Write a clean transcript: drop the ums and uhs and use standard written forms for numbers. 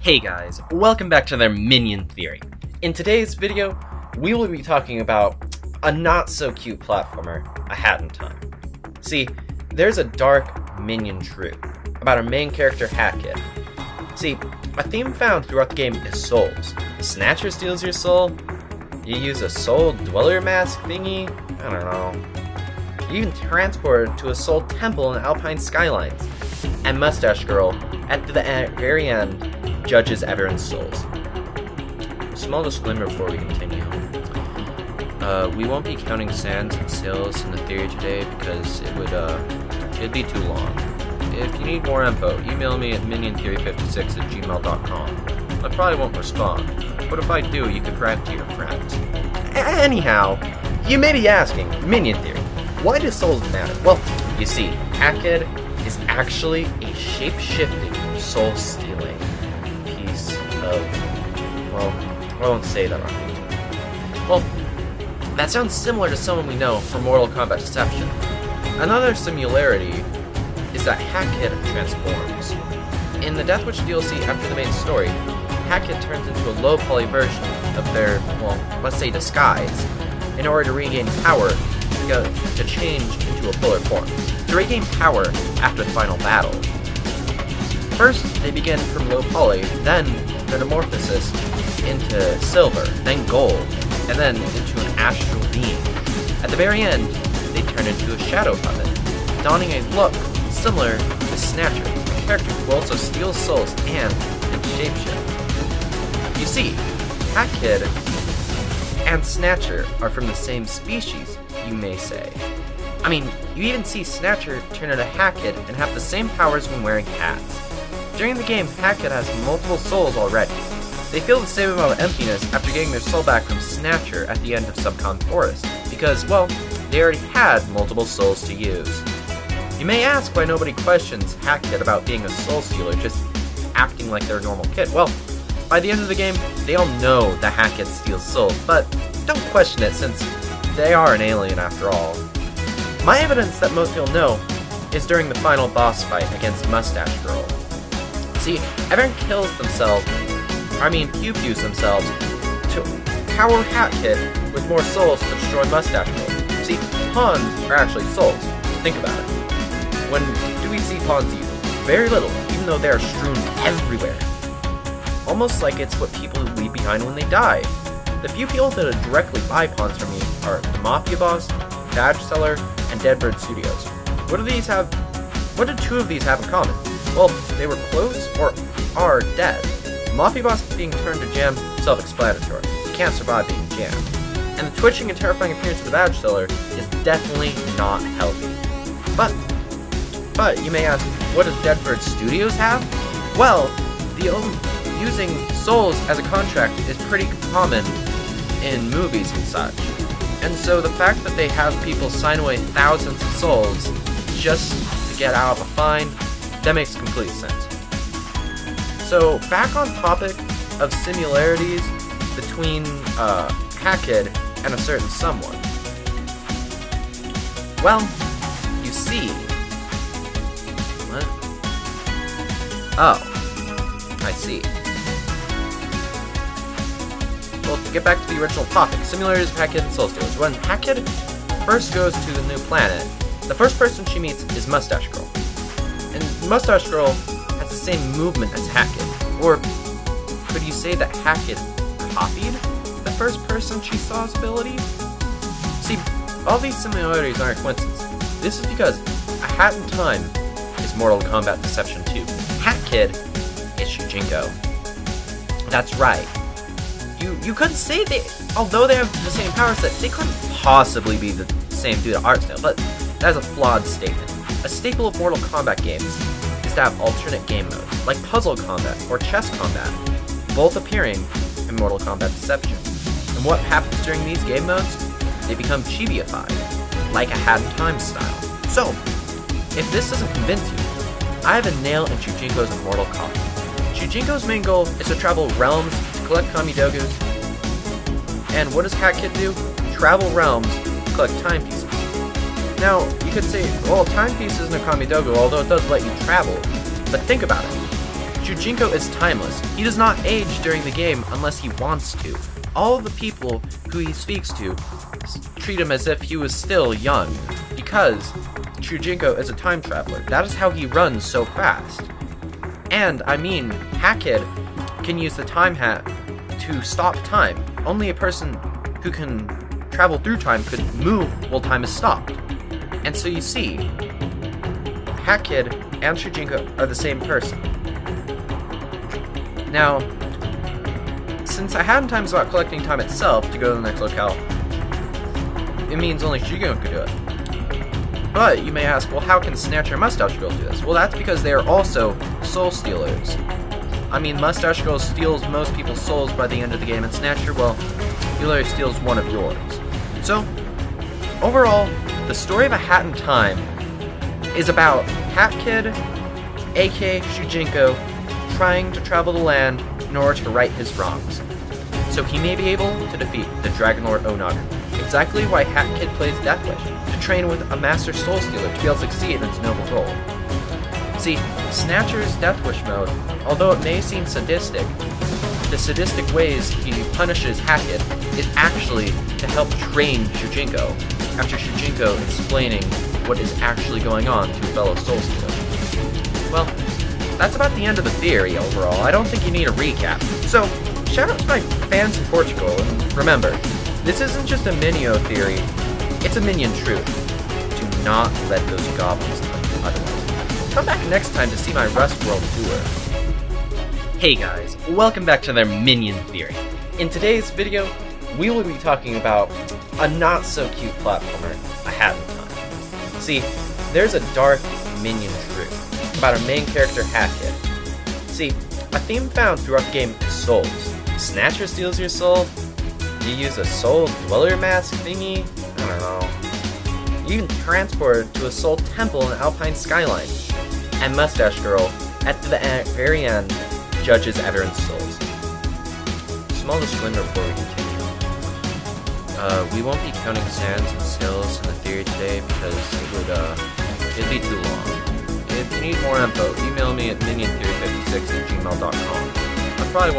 Hey guys, welcome back to their Minion Theory. In today's video, we will be talking about a not-so-cute platformer, A Hat in Time. See, there's a dark Minion trope about our main character, Hat Kid. See, a theme found throughout the game is souls. The Snatcher steals your soul, you use a soul dweller mask thingy, I don't know. You can transport to a soul temple in Alpine Skylines. And Mustache Girl, at the very end, judges everyone's souls. Small disclaimer before we continue. We won't be counting sands and sails in the theory today because it'd be too long. If you need more info, email me at miniontheory56@gmail.com. I probably won't respond, but if I do, you could rant to your friends. Anyhow, you may be asking, Minion Theory, why do souls matter? Well, you see, Hat Kid is actually a shape-shifting, soul-stealing piece of, well, I won't say that on YouTube. Well, that sounds similar to someone we know from Mortal Kombat Deception. Another similarity is that Hat Kid transforms. In the Death Wish DLC after the main story, Hat Kid turns into a low-poly version of their, well, let's say disguise, in order to regain power to change into a fuller form. To regain power after the final battle. First, they begin from low poly, then metamorphosis into silver, then gold, and then into an astral being. At the very end, they turn into a shadow puppet, donning a look similar to Snatcher, a character who also steals souls and can shapeshift. You see, Hat Kid and Snatcher are from the same species, you may say. I mean, you even see Snatcher turn into Hat Kid and have the same powers when wearing hats. During the game, Hat Kid has multiple souls already. They feel the same amount of emptiness after getting their soul back from Snatcher at the end of Subcon Forest, because, well, they already had multiple souls to use. You may ask why nobody questions Hat Kid about being a soul stealer, just acting like they're a normal kid. Well, by the end of the game, they all know that Hat Kid steals souls, but don't question it since they are an alien after all. My evidence that most people know is during the final boss fight against Mustache Girl. See, everyone kills themselves, pew-pews themselves, to power Hat Kid with more souls to destroy Mustache Girl. See, pawns are actually souls. Think about it. When do we see pawns used? Very little, even though they are strewn everywhere. Almost like it's what people leave behind when they die. The few people that directly buy pawns from me are the Mafia Boss, Badge Seller, and Deadbird Studios. What do two of these have in common? Well, they were close or are dead. Mafia Boss being turned to jam, self-explanatory. You can't survive being jammed. And the twitching and terrifying appearance of the Badge Seller is definitely not healthy. But you may ask, what does Deadbird Studios have? Well, using souls as a contract is pretty common in movies and such. And so the fact that they have people sign away thousands of souls just to get out of a fine, that makes complete sense. So back on topic of similarities between Hat Kid and a certain someone. Well, you see. What? Oh, I see. Well, to get back to the original topic, similarities of Hat Kid and Soul Stealers. When Hat Kid first goes to the new planet, the first person she meets is Mustache Girl. And Mustache Girl has the same movement as Hat Kid. Or could you say that Hat Kid copied the first person she saw's ability? See, all these similarities aren't coincidence. This is because A Hat in Time is Mortal Kombat Deception 2. Hat Kid is Shujinko. That's right. You could say although they have the same power set, they couldn't possibly be the same due to art style, but that is a flawed statement. A staple of Mortal Kombat games is to have alternate game modes, like puzzle combat or chess combat, both appearing in Mortal Kombat Deception. And what happens during these game modes? They become chibi-ified, like A Hat in Time style. So, if this doesn't convince you, I have a nail in Shujinko's Mortal Kombat. Shujinko's main goal is to travel realms to collect Kamidogus. And what does Hat Kid do? Travel realms to collect timepieces. Now, you could say, well, timepiece isn't a Kamidogu, although it does let you travel. But think about it. Shujinko is timeless. He does not age during the game unless he wants to. All of the people who he speaks to treat him as if he was still young, because Shujinko is a time traveler. That is how he runs so fast. And, I mean, Hackett can use the time hat to stop time. Only a person who can travel through time could move while time is stopped. And so you see, Hackett and Shujinko are the same person. Now, since I hadn't times about collecting time itself to go to the next locale, it means only Shujinko could do it. But you may ask, well, how can Snatcher and Mustache Girl do this? Well, that's because they are also soul stealers. I mean, Mustache Girl steals most people's souls by the end of the game, and Snatcher, well, he literally steals one of yours. So, overall, the story of A Hat in Time is about Hat Kid, aka Shujinko, trying to travel the land in order to right his wrongs, so he may be able to defeat the Dragon Lord Onager. Exactly why Hat Kid plays Death Wish, to train with a Master Soul Stealer to be able to succeed in his noble role. See, Snatcher's Death Wish mode, although it may seem sadistic, the sadistic ways he punishes Hackett is actually to help train Shujinko, after Shujinko explaining what is actually going on to a fellow Soul Stealer. Well, that's about the end of the theory overall. I don't think you need a recap. So, shout out to my fans in Portugal, and remember, this isn't just a Minion theory, it's a Minion truth. Do not let those goblins tell you otherwise. Come back next time to see my Rust World tour. Hey guys, welcome back to their Minion Theory. In today's video, we will be talking about a not-so-cute platformer, A Hat in Time. See, there's a dark Minion truth about our main character, Hackett. See, a theme found throughout the game is souls. Snatcher steals your soul, you use a soul dweller mask thingy, I don't know. You even transport to a soul temple in the Alpine skyline. And Mustache Girl, at the very end, judges everyone's souls. Small disclaimer before we continue. We won't be counting sands and sills in the theory today because it'd be too long. If you need more info, email me at miniontheory56@gmail.com. I probably won't